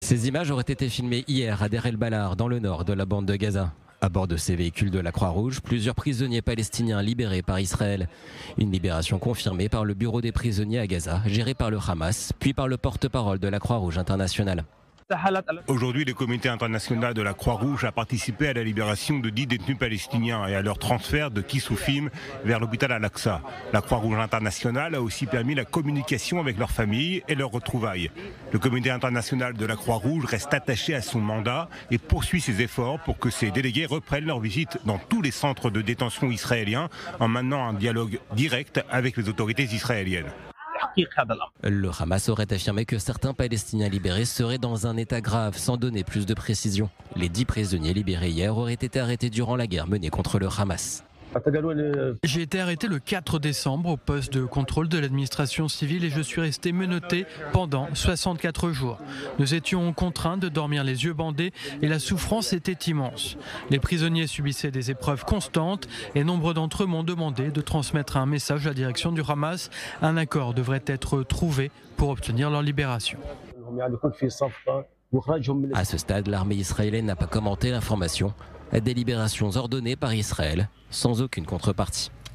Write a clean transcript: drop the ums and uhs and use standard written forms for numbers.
Ces images auraient été filmées hier à Deir el-Balah, dans le nord de la bande de Gaza. À bord de ces véhicules de la Croix-Rouge, plusieurs prisonniers palestiniens libérés par Israël. Une libération confirmée par le bureau des prisonniers à Gaza, géré par le Hamas, puis par le porte-parole de la Croix-Rouge internationale. Aujourd'hui, le comité international de la Croix-Rouge a participé à la libération de 10 détenus palestiniens et à leur transfert de Kissoufim vers l'hôpital Al-Aqsa. La Croix-Rouge internationale a aussi permis la communication avec leurs familles et leurs retrouvailles. Le comité international de la Croix-Rouge reste attaché à son mandat et poursuit ses efforts pour que ses délégués reprennent leur visite dans tous les centres de détention israéliens en maintenant un dialogue direct avec les autorités israéliennes. Le Hamas aurait affirmé que certains Palestiniens libérés seraient dans un état grave, sans donner plus de précision. Les 10 prisonniers libérés hier auraient été arrêtés durant la guerre menée contre le Hamas. J'ai été arrêté le 4 décembre au poste de contrôle de l'administration civile et je suis resté menotté pendant 64 jours. Nous étions contraints de dormir les yeux bandés et la souffrance était immense. Les prisonniers subissaient des épreuves constantes et nombre d'entre eux m'ont demandé de transmettre un message à la direction du Hamas. Un accord devrait être trouvé pour obtenir leur libération. À ce stade, l'armée israélienne n'a pas commenté l'information. Des libérations ordonnées par Israël, sans aucune contrepartie.